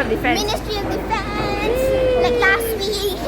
Defense. Ministry of Defense. Like last week.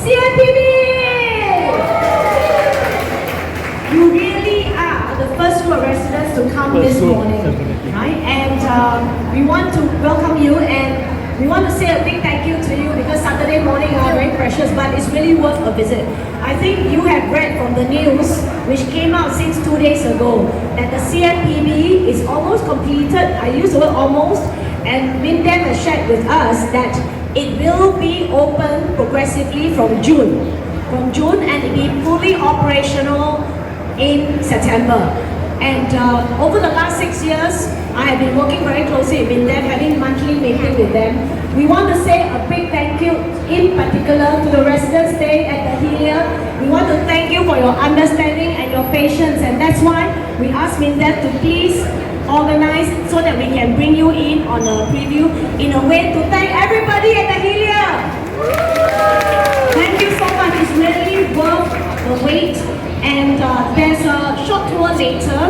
CMPB! You really are the first group of residents to come this morning, right? And we want to welcome you, and we want to say a big thank you to you because Saturday morning are very precious, but it's really worth a visit. I think you have read from the news, which came out since 2 days ago, that the CMPB is almost completed. I use the word almost, and MINDEF has shared with us that it will be open progressively from June, and it will be fully operational in September. And over the last 6 years, I have been working very closely with MINDEF, having monthly meeting with them. We want to say a big thank you, in particular, to the residents staying at the Hillview. We want to thank you for your understanding and your patience, and that's why we ask MINDEF to please organize so that we can bring you in on a preview in a way to thank everybody at the Hillview. Thank you so much. It's really worth the wait. And there's a short tour later,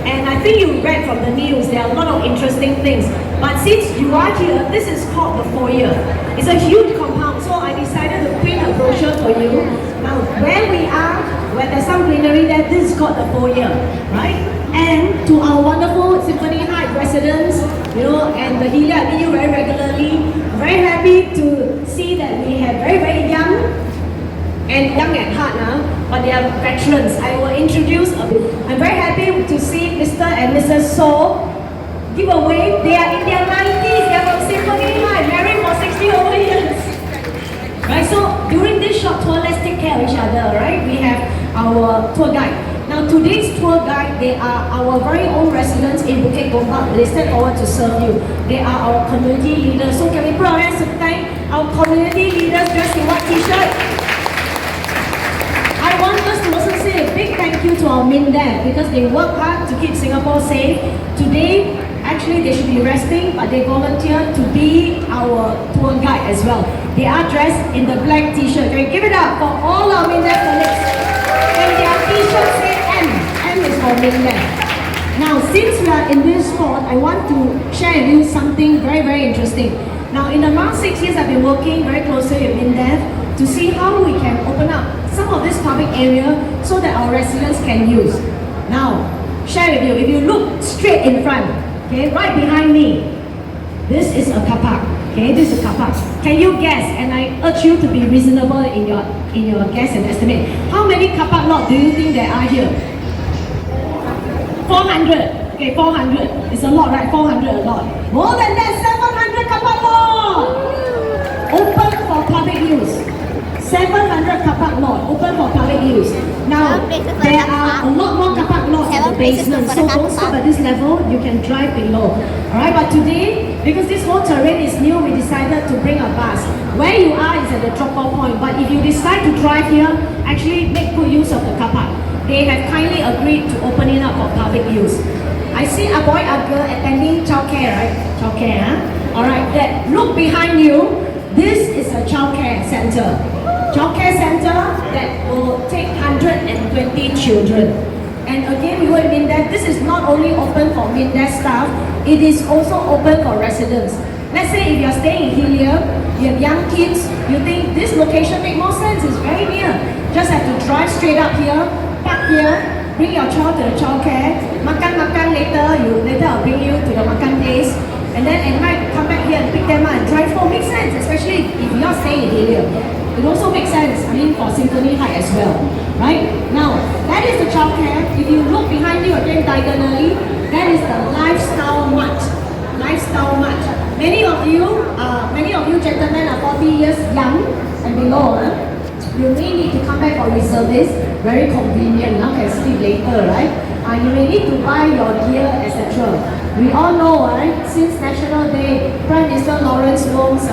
and I think you read from the news, there are a lot of interesting things. But since you are here, this is called the foyer. It's a huge compound, so I decided to print a brochure for you. Now, where we are, where there's some greenery there, this is called the foyer, right? And to our wonderful Symphony Heights residents, you know, and the Hillview, I meet you very regularly. I'm very happy to see that we have very, very young and young at heart now, but they are veterans. I will introduce a bit. I'm very happy to see Mr. and Mrs. So give a wave. They are in their 90s, they are from Symphony High, married for 60 over years. Right, so during this short tour, let's take care of each other, right? We have our tour guide. Now today's tour guide, they are our very own residents in Bukit Gombak. They step forward to serve you. They are our community leaders. So can we put our hands to thank our community leaders dressed in white t-shirt? I want us to also say a big thank you to our MINDEF because they work hard to keep Singapore safe. Today, actually they should be resting, but they volunteer to be our tour guide as well. They are dressed in the black t-shirt. Can we give it up for all our MINDEF colleagues? And their t-shirts say M. M is for MINDEF. Now, since we are in this spot, I want to share with you something very, very interesting. Now, in the last 6 years, I've been working very closely with MINDEF to see how we can open up some of this public area so that our residents can use. Now, share with you, if you look straight in front, okay, right behind me, this is a car park, okay, this is a car park. Can you guess, and I urge you to be reasonable in your guess and estimate, how many car park lots do you think there are here? 400, okay, 400, it's a lot, right, 400 a lot. More than that, 700 car park lots, open for public use. 700 car park lot open for public use. Now, there are a lot more car park lots in the basement, so don't stop at this level, you can drive below. Alright, but today, because this whole terrain is new, we decided to bring a bus. Where you are is at the drop-off point, but if you decide to drive here, actually make good use of the car park. They have kindly agreed to open it up for public use. I see a boy, a girl attending childcare, right? Childcare, huh? Alright, look behind you. This is a childcare center. childcare center that will take 120 children. And again, we will MINDEF. This is not only open for MINDEF staff, it is also open for residents. Let's say if you're staying in Hillview, you have young kids, you think this location makes more sense, it's very near. Just have to drive straight up here, park here, bring your child to the childcare, makan later, I'll bring you to the makan place, and then at night come back here and pick them up and drive home. Makes sense, especially if you're not staying in Hillview. It also makes sense, for Symphony Height as well, right? Now, that is the childcare. If you look behind you again diagonally, that is the lifestyle mart. Lifestyle mart. Many of you gentlemen are 40 years young and below. You may need to come back for reservice. Very convenient. Now can sleep later, right? You may need to buy your gear, etc. We all know, right? Since National Day, Prime Minister Lawrence Wong's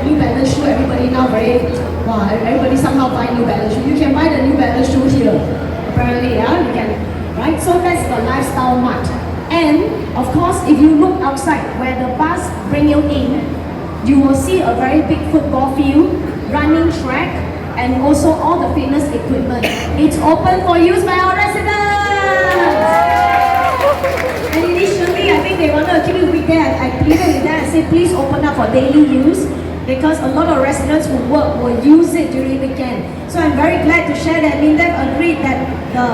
New Balance shoe. Everybody now everybody somehow buy New Balance shoe. You can buy the New Balance shoe here. Apparently, you can, right? So that's the lifestyle mart. And of course, if you look outside where the bus bring you in, you will see a very big football field, running track, and also all the fitness equipment. It's open for use by our residents. And initially, I think they wanted to keep it weekday. I pleaded with them and said, please open up for daily use, because a lot of residents who work will use it during weekend. So I'm very glad to share that MINDEF agreed that the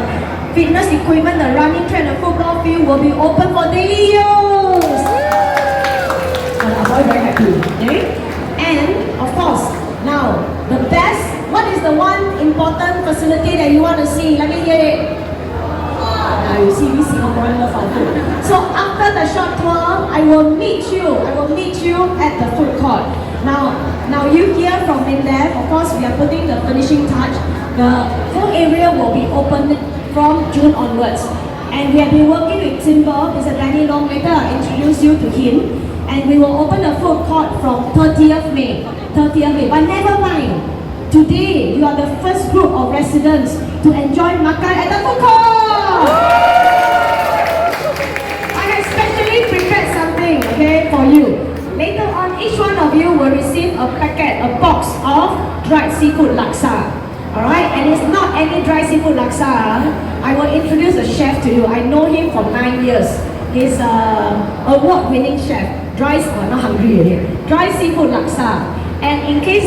fitness equipment, the running track, the football field will be open for daily use. I'm very happy. Okay? And of course, now the best. What is the one important facility that you want to see? Let me hear it. You see, we Singaporeans love our food. So after the short tour, I will meet you at the food court. Now you hear from MINDEF. Of course, we are putting the finishing touch. The whole area will be opened from June onwards. And we have been working with Timber, Mr. Danny Long. Later I'll introduce you to him. And we will open the food court from 30th May. But never mind. Today, you are the first group of residents to enjoy makan at the food court. I have specially prepared something, okay, for you. Later on, each one of you will receive a packet, a box of dried seafood laksa. Alright, and it's not any dry seafood laksa. I will introduce the chef to you. I know him for 9 years. He's an award-winning chef. Dry seafood laksa. And in case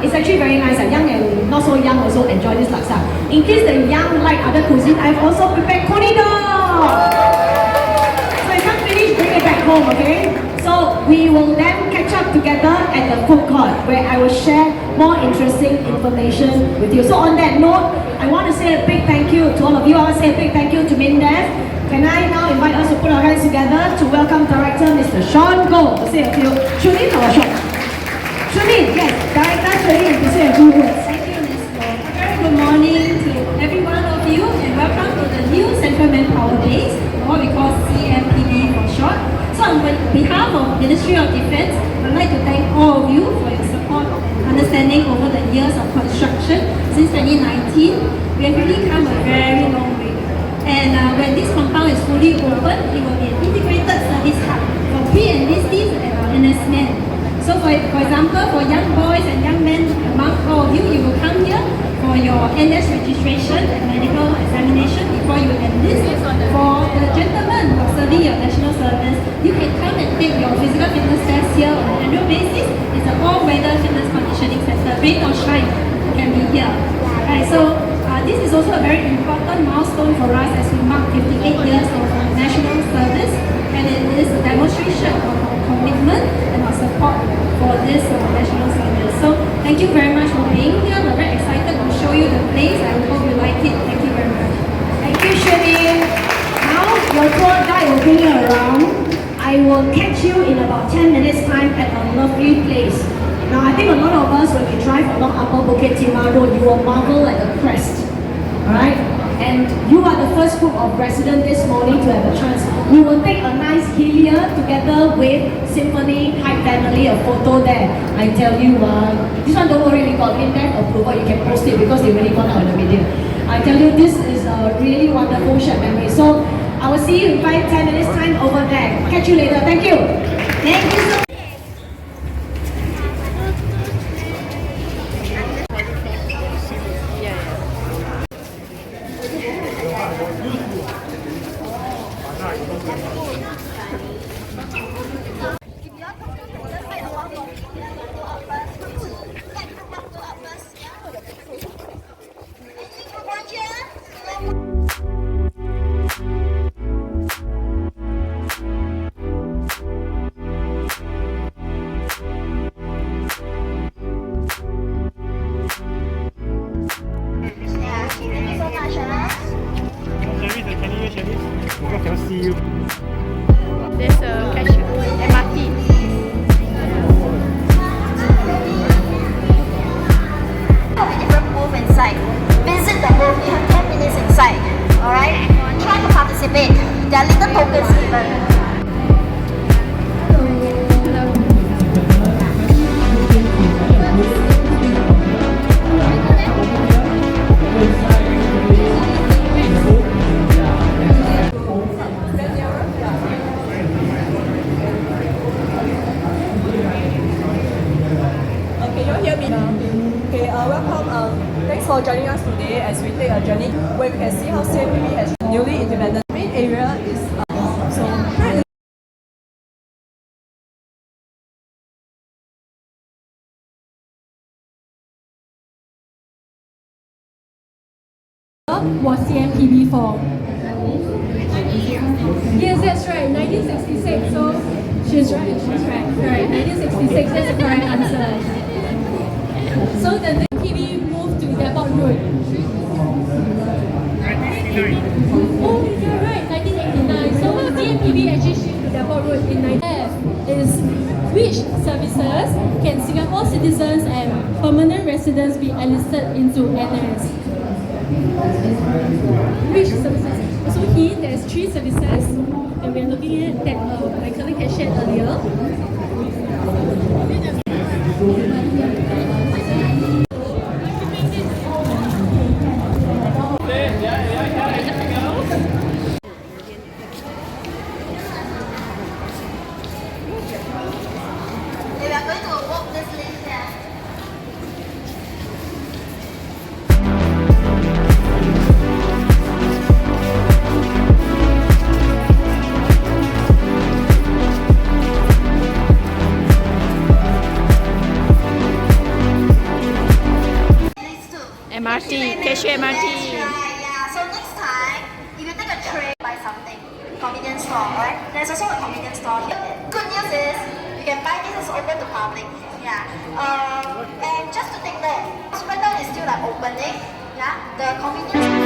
it's actually very nice, young and not so young also enjoy this laksa. In case the young like other cuisine, I've also prepared coney dog. So if you finish, bring it back home, okay? So we will then catch up together at the food court where I will share more interesting information with you. So on that note, I want to say a big thank you to all of you. I want to say a big thank you to MINDEF. Can I now invite us to put our hands together to welcome Director Mr. Sean Goh to say a few. Shulin or Sean? Shulin, yes. Director Shulin to say a few words. Thank you, Ms. Goh. A very good morning to every one of you and welcome to the new Central Manpower Days, what we call CMPB for short. So on behalf of Ministry of Defence, I'd like to thank all of you for your support and understanding over the years of construction since 2019. We have really come a very long way. And when this compound is fully open, it will be an integrated service hub for pre-enlistees and NS men. So for example, for young boys and young men among all of you, you will come here for your NS registration and medical examination before you enlist. For the gentlemen who are serving your national service, you can come and take your physical fitness test here on an annual basis. It's an all-weather fitness conditioning center. Rain or shine, you can be here. Right, so this is also a very important milestone for us as we mark 58 years of national service, and it is a demonstration of our commitment and our support for this national service. So thank you very much for being here. We're very excited to show you the place. I hope you like it. Thank you very much. Thank you, Shirley. Now your tour guide will bring you around. I will catch you in about 10 minutes time at a lovely place. Now I think a lot of us, when we drive along Upper Bukit Timah Road, you will marvel at the crest. Alright? And you are the first group of residents this morning to have a chance. We will take a nice Hillview together with Symphony Height family, a photo there. I tell you, this one don't worry, we got MINDEF approval, you can post it because they already gone out in the media. I tell you, this is a really wonderful shared memory. So I will see you in 5-10 minutes time over there. Catch you later. Thank you. Thank you so much. I cannot see you. There's a cashier, MRT. Different booth inside. Visit the booth. You have 10 minutes inside. Alright? Try to participate. There are little tokens given. Welcome. Thanks for joining us today as we take a journey where we can see how CMPB has newly implemented. The main area is was CMPB for? Yes, that's right, 1966. So she's right. Right, 1966. That's the correct answer. So the PB moved to Depot Road. Oh, you're right, 1989. So CMPB actually shifted to Depot Road in 1990. Is which services can Singapore citizens and permanent residents be enlisted into NS? Which services? So here there's 3 services, and we're looking at that my colleague had shared earlier. We are going to walk this lane there. MRT, cashier MRT. Yeah. So next time, if you take a train, buy something, convenience store, right? There's also a convenience store here. Good news is you can buy this is open to public. Yeah. And just to take note, hospital is still like opening. Yeah. The convenience.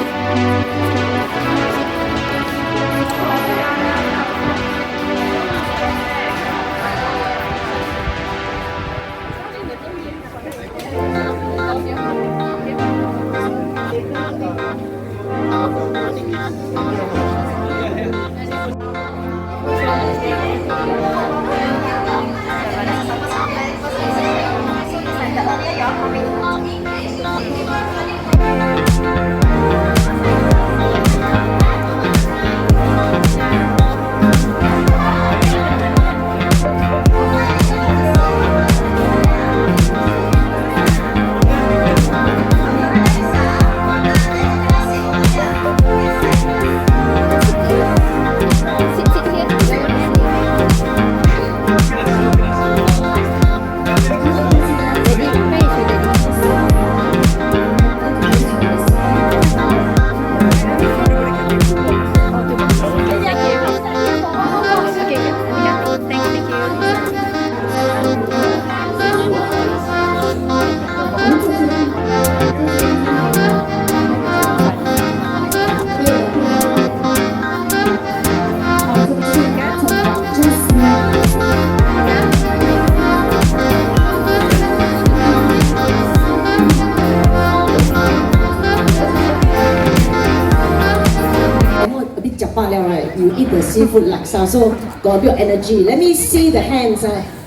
Right, you eat the seafood laksa, so got a bit of energy. Let me see the hands.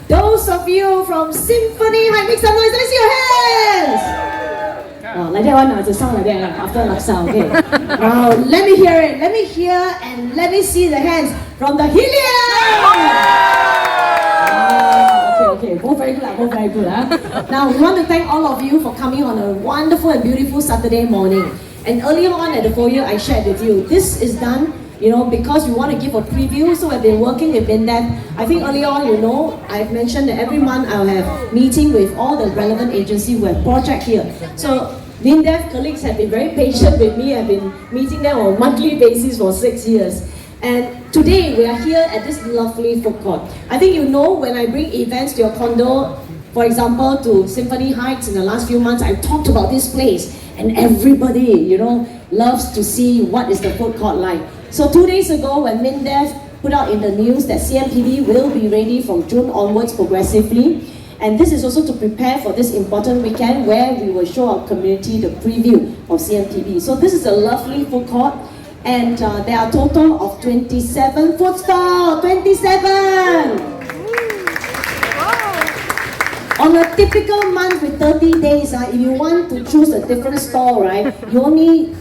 Those of you from Symphony High, make some noise. Let me see your hands. Oh, like that one, to sound like that after laksa. Okay. Now let me hear it. Let me hear and let me see the hands from the Hillview. Okay. Both very good. Both very good. Now we want to thank all of you for coming on a wonderful and beautiful Saturday morning. And earlier on at the foyer, I shared with you, this is done, because we want to give a preview. So we've been working with MINDEF. I think earlier on, I've mentioned that every month I'll have meeting with all the relevant agencies who have project here. So MINDEF colleagues have been very patient with me. I've been meeting them on a monthly basis for 6 years. And today we are here at this lovely food court. I think when I bring events to your condo, for example, to Symphony Heights in the last few months, I've talked about this place. And everybody, loves to see what is the food court like. So 2 days ago, when MINDEF put out in the news that CMPB will be ready from June onwards progressively, and this is also to prepare for this important weekend where we will show our community the preview of CMPB. So this is a lovely food court, and there are a total of 27 food stalls. 27! On a typical month with 30 days, if you want to choose a different stall, right, every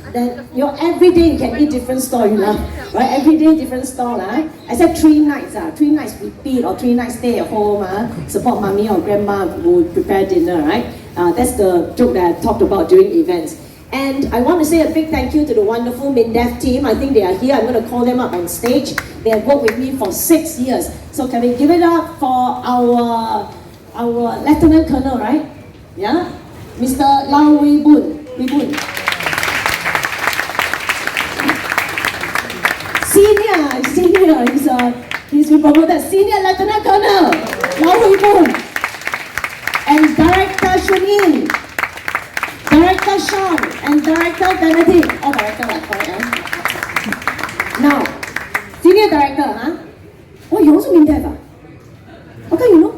day you can eat different stall, right? Every day different stall, except 3 nights, 3 nights repeat or 3 nights stay at home, support mommy or grandma who prepare dinner, right? That's the joke that I talked about during events. And I want to say a big thank you to the wonderful MINDEF team. I think they are here. I'm going to call them up on stage. They have worked with me for 6 years. So can we give it up for our Lieutenant Colonel, right? Yeah? Mr. Lau Wei Boon. Senior, he's been promoted. Senior Lieutenant Colonel Lau Wei Boon. And Director Shunin, Director Sean, and Director Benedict. Oh, Director, correct. Now, Senior Director, Oh, you also MINDEF, How come you know?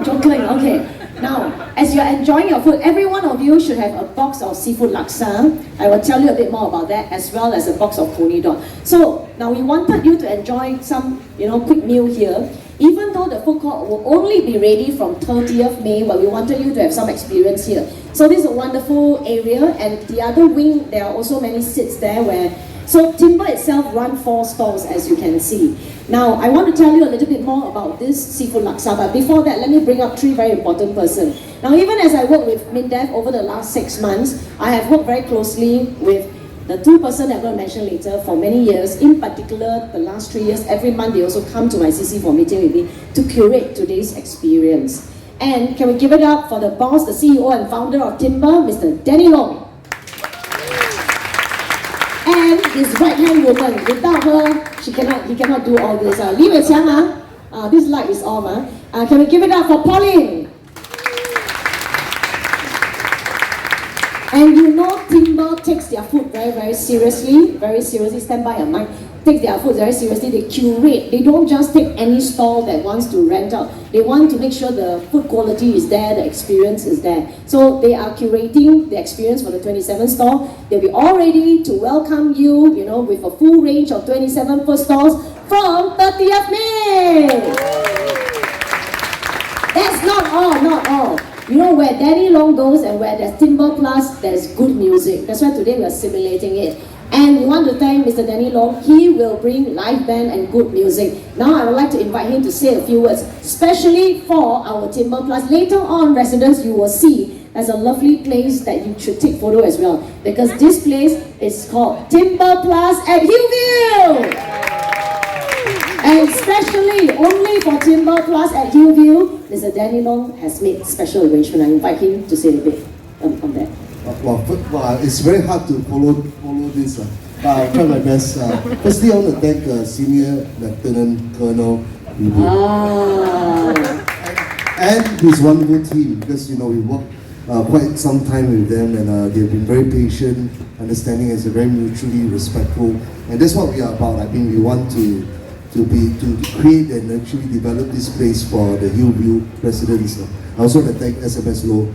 Joking, okay. Now, as you're enjoying your food, every one of you should have a box of seafood laksa. I will tell you a bit more about that, as well as a box of coney dog. So, now we wanted you to enjoy some, quick meal here. Even though the food court will only be ready from 30th May, but we wanted you to have some experience here. So this is a wonderful area, and the other wing, there are also many seats there where... So Timber itself runs 4 stalls, as you can see. Now, I want to tell you a little bit more about this seafood laksa, but before that, let me bring up 3 very important persons. Now, even as I work with MINDEF over the last 6 months, I have worked very closely with the 2 persons I'm going to mention later for many years. In particular, the last 3 years, every month they also come to my CC for meeting with me to curate today's experience. And can we give it up for the boss, the CEO and founder of Timber, Mr. Danny Long. And his right-hand woman. Without her, he cannot do all this. Li Weiqiang, this light is off. Can we give it up for Pauline? And Timber takes their food very, very seriously. Stand by your mic. Takes their food very seriously. They curate. They don't just take any stall that wants to rent out. They want to make sure the food quality is there, the experience is there. So they are curating the experience for the 27 stall. They'll be all ready to welcome you, with a full range of 27 food stalls from 30th May. That's not all. Where Danny Long goes and where there's Timber Plus, there's good music. That's why today we are simulating it. And we want to thank Mr. Danny Long. He will bring live band and good music. Now I would like to invite him to say a few words, especially for our Timber Plus. Later on, residents, you will see there's a lovely place that you should take photo as well. Because this place is called Timber Plus at Hillview. And especially, only for Timber Plus at Hillview, Mr. Danny Long has made special arrangement. I invite him to say a bit on that. Well, it's very hard to follow this. I'll try my best. Firstly, I want to thank Senior Lieutenant Colonel and his wonderful team, because we worked quite some time with them, and they've been very patient, understanding, and very mutually respectful. And that's what we are about. I think we want to create and actually develop this place for the Hillview residents. I also want to thank SMS Law.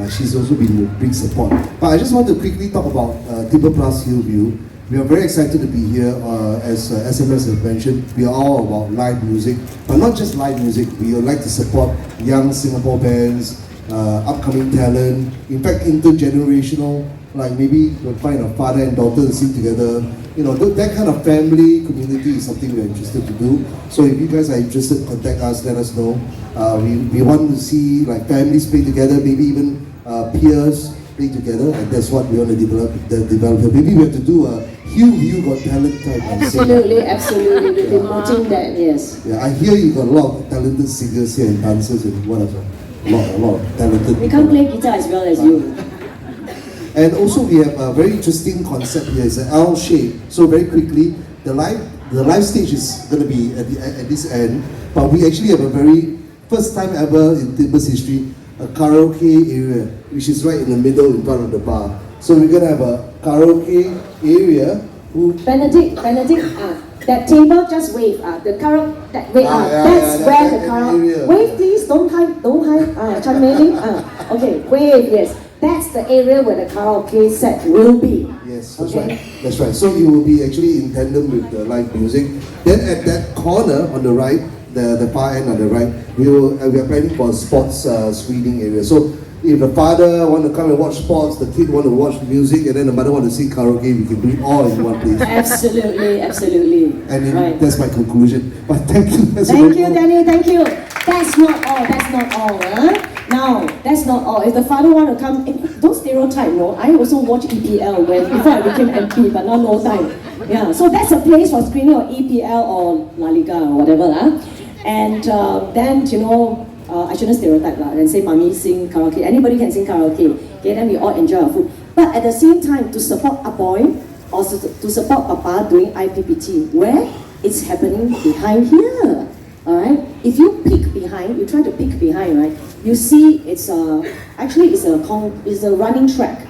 She's also been a big support. But I just want to quickly talk about Timber Plus Hillview. We are very excited to be here. As SMS has mentioned, we are all about live music, but not just live music. We would like to support young Singapore bands, upcoming talent, in fact intergenerational, like maybe you'll find a father and daughter to sing together. That kind of family community is something we're interested to do. So if you guys are interested, contact us, let us know. We want to see families play together, maybe even peers play together, and that's what we want to develop. Maybe we have to do a Hillview Got Talent type. Absolutely. We've been watching that, yes. Yeah, I hear you got a lot of talented singers here and dancers and whatever. A lot of talented We can't play guitar as well as you. And also we have a very interesting concept here. It's an L shape. So very quickly, the live stage is going to be at this end, but we actually have a very first time ever in Timber's history, a karaoke area, which is right in the middle in front of the bar. So we're going to have a karaoke area Benedict, that table just wave, the karaoke, that wave, that's where the karaoke, wave please, don't hide, Chan Mei Ling, okay, wave, yes, that's the area where the karaoke set will be. Yes, that's right. That's right. So you will be actually in tandem with the live music. Then at that corner on the right, the far end on the right, we are planning for a sports screening area. So if the father want to come and watch sports, the kid want to watch music, and then the mother want to sing karaoke, we can do it all in one place. Absolutely. And Right. that's my conclusion. But thank you. Thank you, Danny, thank you. That's not all, Now, that's not all. If the father want to come, don't stereotype, no. I also watch EPL before I became MP, but now no time. Yeah, so that's a place for screening of EPL or La Liga or whatever. And then, I shouldn't stereotype and say mommy sing karaoke. Anybody can sing karaoke. Okay, then we all enjoy our food. But at the same time, to support a boy, also to support Papa doing IPPT, where it's happening behind here. Alright? If you peek behind, you try to peek behind, right? You see it's a running track.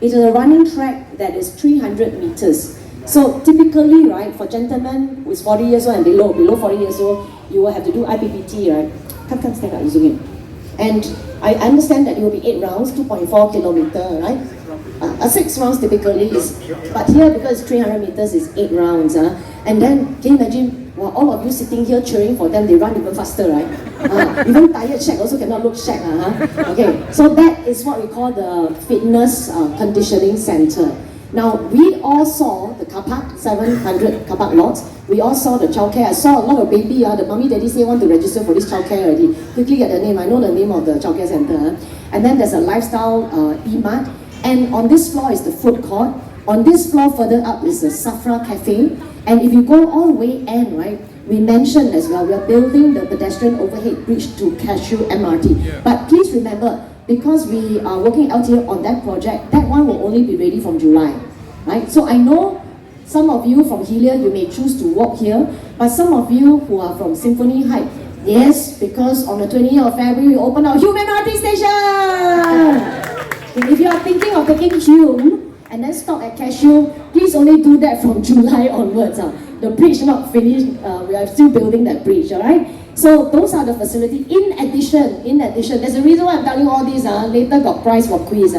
It's a running track that is 300 meters. So typically, right, for gentlemen who is 40 years old and below 40 years old, you will have to do IPPT, right? Come, stand up, zoom in. And I understand that it will be 8 rounds, 2.4 kilometer, right? 6 rounds typically is, but here because 300 meters is 8 rounds. And then, can you imagine, all of you sitting here cheering for them, they run even faster, right? Even tired shack also cannot look shack. Okay, so that is what we call the fitness conditioning center. Now, we all saw the car park, 700 car park lots. We all saw the childcare. I saw a lot of baby, the mommy daddy say want to register for this childcare already. Quickly get the name, I know the name of the childcare center. And then there's a lifestyle e-mart. And on this floor is the food court. On this floor further up is the Safra Cafe. And if you go all the way in, right, we mentioned as well, we are building the pedestrian overhead bridge to Cashew MRT. But please remember, because we are working out here on that project, that one will only be ready from July, right? So I know some of you from Hillview, you may choose to walk here, but some of you who are from Symphony Heights, yes, because on the 20th of February, we open our Hume MRT station! If you are thinking of taking Hume and then stop at Cashew, please only do that from July onwards. The bridge not finished, we are still building that bridge, alright? So those are the facilities. In addition, there's a reason why I'm telling you all this. Later got prize for quiz.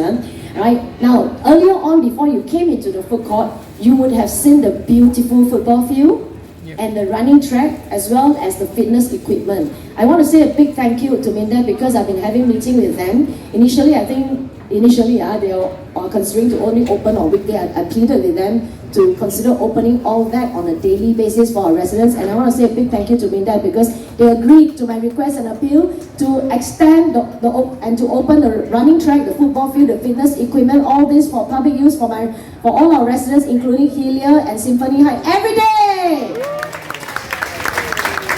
Right? Now, earlier on, before you came into the food court, you would have seen the beautiful football field and the running track, as well as the fitness equipment. I want to say a big thank you to MINDEF because I've been having meeting with them. Initially, they are considering to only open on weekday. I pleaded with them to consider opening all that on a daily basis for our residents, and I want to say a big thank you to MINDEF because they agreed to my request and appeal to extend and to open the running track, the football field, the fitness equipment, all this for public use for all our residents, including Hillview and Symphony Heights, every day.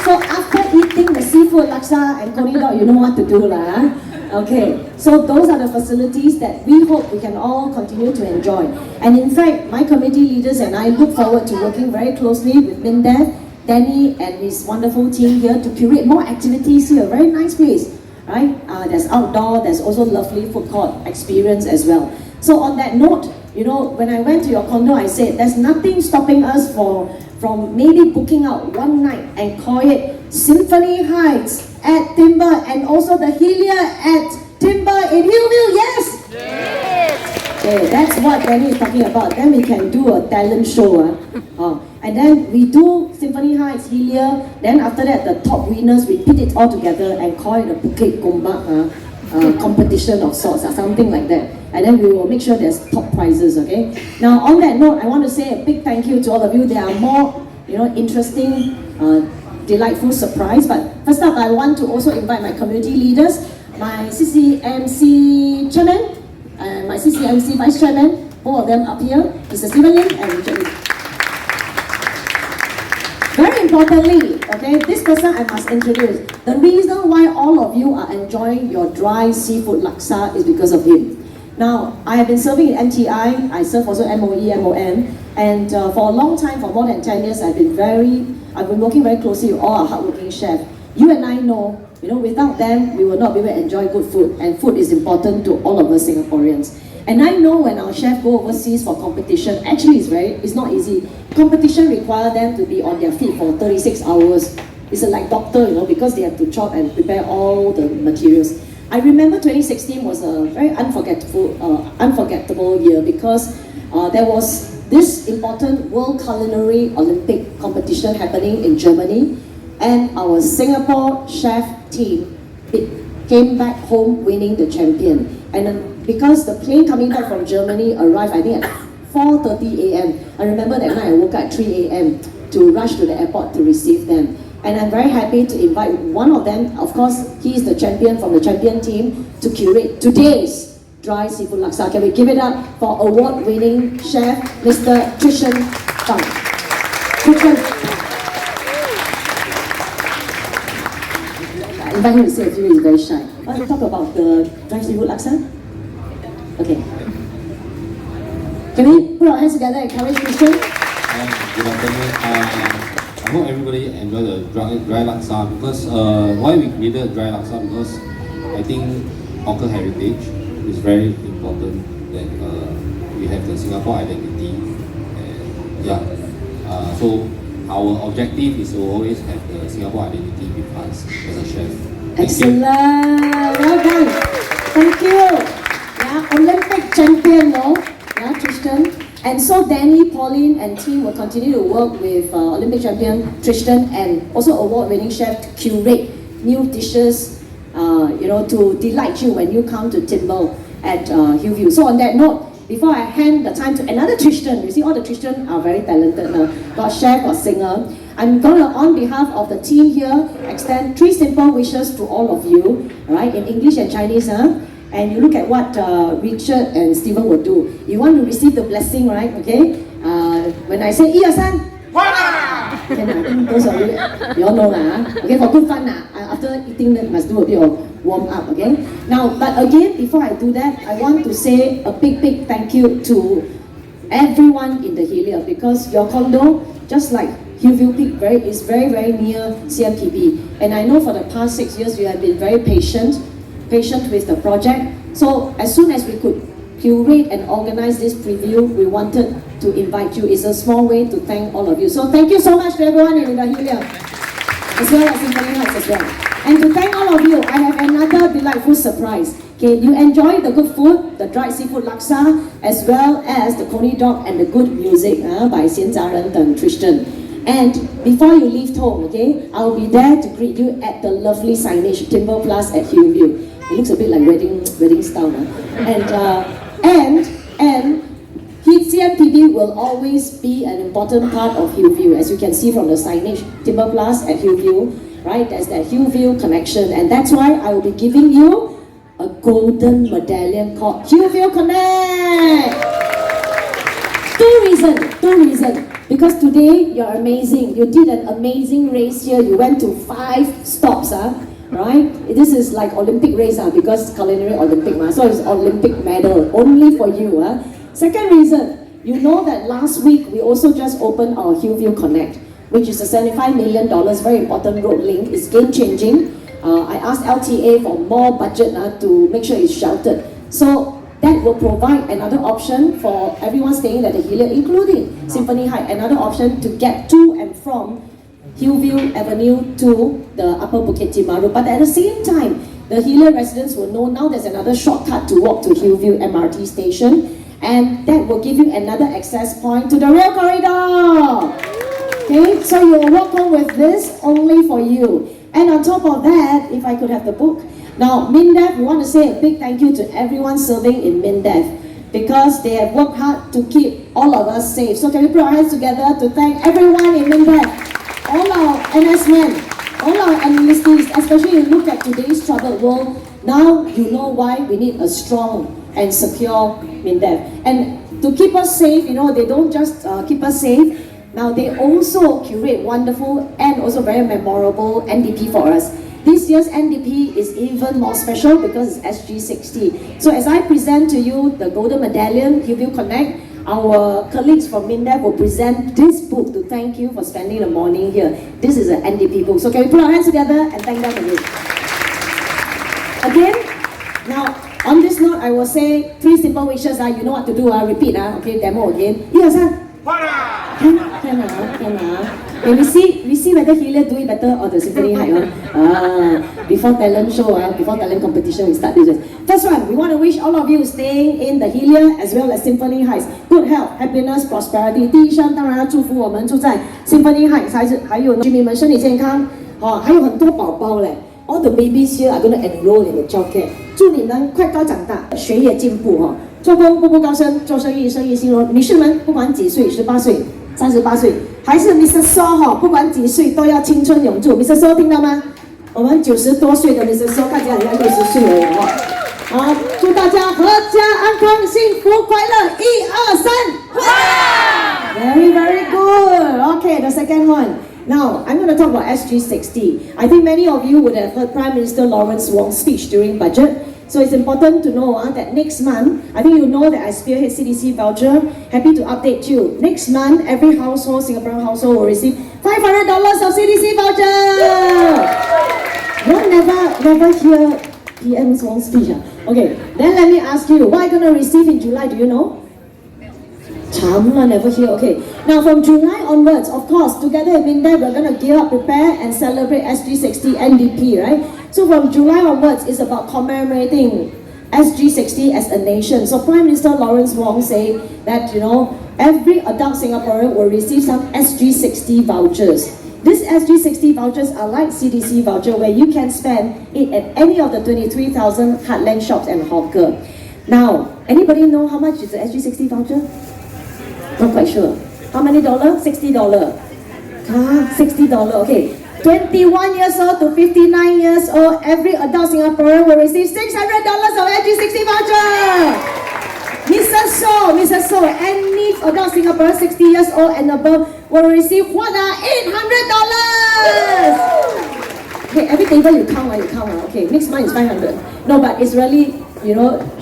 So after eating the seafood laksa and coney dog, you know what to do lah. Okay, so those are the facilities that we hope we can all continue to enjoy. And in fact, my committee leaders and I look forward to working very closely with MINDEF, Danny and his wonderful team here to curate more activities here. Very nice place, right? There's outdoor, there's also lovely food court experience as well. So on that note, when I went to your condo, I said there's nothing stopping us from maybe booking out one night and call it Symphony Heights at Timber, and also the Hillview at Timber in Hillview, yes? Yes! Okay, that's what Danny is talking about. Then we can do a talent show. And then we do Symphony Heights, Hillview, then after that the top winners, we put it all together and call it a Bukit Gombak competition of sorts, or something like that. And then we will make sure there's top prizes, okay? Now on that note, I want to say a big thank you to all of you. There are more, interesting, delightful surprise. But first up, I want to also invite my community leaders, my CCMC chairman, and my CCMC vice chairman, both of them up here, Mr. Yen Ling and Richard Lee. Very importantly, okay, this person I must introduce. The reason why all of you are enjoying your dry seafood laksa is because of him. Now, I have been serving in MTI, I serve also MOE, MOM, and for a long time, for more than 10 years, I've been working very closely with all our hardworking chefs. You and I know, without them, we will not be able to enjoy good food, and food is important to all of us Singaporeans. And I know when our chef go overseas for competition, actually it's not easy. Competition require them to be on their feet for 36 hours. It's like doctor, because they have to chop and prepare all the materials. I remember 2016 was a very unforgettable year because there was this important World Culinary Olympic competition happening in Germany, and our Singapore chef team came back home winning the champion. And because the plane coming back from Germany arrived, I think at 4:30 a.m. I remember that night I woke up at 3 a.m. to rush to the airport to receive them. And I'm very happy to invite one of them, of course, he is the champion from the champion team, to curate today's dry seafood laksa. Can we give it up for award-winning chef, Mr. Trishan Fang. Trishan. I invite him to say a few, he's very shy. Want to talk about the dry seafood laksa? Okay. Can we put our hands together and encourage Trishan? Good afternoon. I hope everybody enjoy the dry laksa because why we created dry laksa, because I think hawker heritage is very important, that we have the Singapore identity, and so our objective is to always have the Singapore identity with us as a chef. Excellent, well done, thank you. Yeah, Olympic champion, no? Yeah, Tristan. And so Danny, Pauline and team will continue to work with Olympic champion Tristan and also award-winning chef to curate new dishes, to delight you when you come to Timber at Hillview. So on that note, before I hand the time to another Tristan, you see all the Tristan are very talented now, got chef, got singer. I'm going to, on behalf of the team here, extend 3 simple wishes to all of you, right, in English and Chinese, and you look at what Richard and Stephen will do. You want to receive the blessing, right? Okay. When I say 1, 2, 3, okay, I think those of you all know lah. Okay, for good fun lah. After eating that, must do a bit of warm up. Okay. Now, but again, before I do that, I want to say a big thank you to everyone in the Hillview, because your condo, just like Hillview Peak, is very near CMPB, and I know for the past 6 years you have been very patient with the project. So as soon as we could curate and organize this preview, we wanted to invite you. It's a small way to thank all of you. So thank you so much to everyone in the Hillview, as well as Symphony Heights as well. And to thank all of you, I have another delightful surprise. Okay, you enjoy the good food, the dried seafood laksa, as well as the coney dog and the good music by Xian Zaren and Tristan. And before you leave home, okay, I'll be there to greet you at the lovely signage Timber Plus at Hillview. It looks a bit like wedding style. And CMPB will always be an important part of Hillview. As you can see from the signage, Timber Plus at Hillview, right? There's that Hillview connection, and that's why I will be giving you a golden medallion called Hillview Connect. Two reasons. Because today you're amazing. You did an amazing race here. You went to 5 stops, right? This is like Olympic race, because culinary Olympic, so it's Olympic medal only for you. Second reason, you know that last week we also just opened our Hillview Connect, which is a $75 million very important road link. It's game changing. I asked LTA for more budget to make sure it's sheltered. So that will provide another option for everyone staying at the Hillview, including Symphony Heights, another option to get to and from Hillview Avenue to the Upper Bukit Timaru. But at the same time, the Hillview residents will know now there's another shortcut to walk to Hillview MRT station, and that will give you another access point to the rail corridor. Okay, so you'll walk home with this only for you. And on top of that, if I could have the book. Now, MINDEF, we want to say a big thank you to everyone serving in MINDEF, because they have worked hard to keep all of us safe. So can we put our hands together to thank everyone in MINDEF, all our NS men, all our enlistees, especially you look at today's troubled world. Now you know why we need a strong and secure MINDEF. And to keep us safe, they don't just keep us safe. Now they also curate wonderful and also very memorable NDP for us. This year's NDP is even more special because it's SG60. So as I present to you the Golden Medallion, Hillview Connect, our colleagues from MINDEF will present this book to thank you for spending the morning here. This is an NDP book. So can we put our hands together and thank them again? Again, now On this note, I will say 3 simple wishes. You know what to do. Repeat. Okay, demo again. 1, 2, 3. Can. Okay, we see whether Hillview do it better or the Symphony Heights. Before talent show, before talent competition, we start this. First one, we want to wish all of you staying in the Hillview as well as Symphony Heights good health, happiness, prosperity. 第一项当然要祝福我们住在 Symphony Heights 还有居民们身体健康。还有很多宝宝嘞。All the babies here are going to enroll in the childcare. 祝你们快高长大，学业进步做工步步高升，做生意生意兴隆。女士们不管几岁，18岁、38岁，还是 Mr. So 不管几岁都要青春永驻。Mr. So 听到吗？我们90多岁的 Mr. So 看起来很像60岁而已好，祝大家阖家安康，幸福快乐。1、2、3，哇 ！Very good. Okay, the second one. Now, I'm going to talk about SG60. I think many of you would have heard Prime Minister Lawrence Wong's speech during budget. So it's important to know that next month, I think you know that I spearhead CDC voucher. Happy to update you. Next month, every household, Singaporean household, will receive $500 of CDC voucher. You never hear PM Wong's speech. Okay, then let me ask you, what are you going to receive in July? Do you know? Never hear. Okay. Now from July onwards, of course, together with MINDEF, we're going to gear up, prepare and celebrate SG60 NDP, right? So from July onwards, it's about commemorating SG60 as a nation. So Prime Minister Lawrence Wong said that, every adult Singaporean will receive some SG60 vouchers. These SG60 vouchers are like CDC voucher where you can spend it at any of the 23,000 heartland shops and hawker. Now, anybody know how much is the SG60 voucher? Not quite sure. How many dollars? $60. $60. Okay. 21 years old to 59 years old, every adult Singaporean will receive $600 of SG60 voucher. Mrs. So, any adult Singaporean 60 years old and above will receive what? $800. Okay, every table you count. Okay, next month is 500. No, but it's really,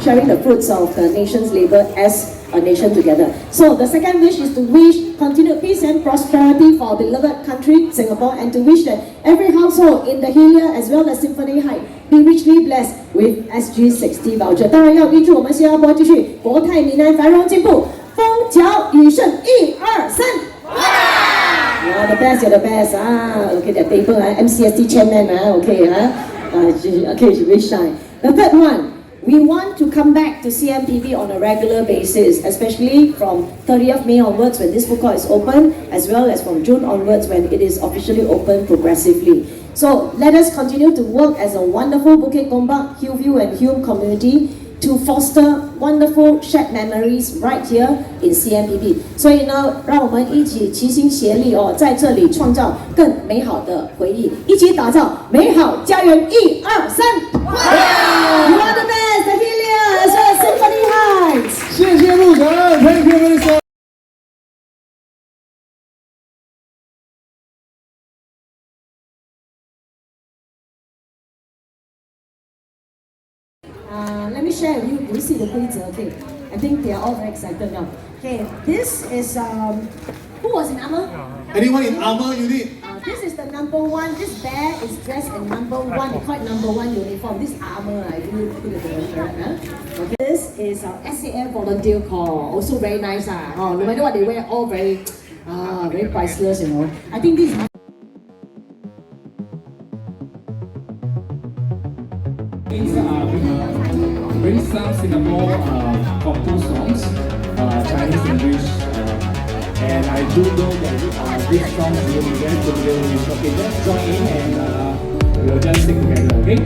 sharing the fruits of the nation's labor as a nation together. So the second wish is to wish continued peace and prosperity for our beloved country, Singapore, and to wish that every household in the Hillview as well as Symphony Heights be richly blessed with SG60 voucher. 当然要预祝我们新加坡继续国泰民安、繁荣进步、风调雨顺。1、2、3。You're the best. Okay, the table, MCST chairman, okay, okay, she very shy. The third one. We want to come back to CMPB on a regular basis, especially from 30th May onwards when this food court is open, as well as from June onwards when it is officially open progressively. So let us continue to work as a wonderful Bukit, Gombak, Hillview and Hume community to foster wonderful shared memories right here in CMPB. 所以呢，让我们一起齐心协力在这里创造更美好的回忆，一起打造美好家园。1、2、3，You are the best, the Hillview as well as Symphony Heights. 谢谢陆晨 ，Thank you, Minister. Let me share with you. You see the 规则, okay? I think they are all very excited now. Okay, this is who was in armor? Anyone in armor unit? This is the number 1. This bear is dressed in number 1. They call it number 1 uniform. This armor, if you look at the correct. Okay. This is our SAF volunteer corps. Also very nice. No matter what they wear, all very priceless. I think this. Bring some Singapore composed songs, Chinese, English, and I do know that these songs will be very familiar with. Okay, just join in and we'll just sing together, okay?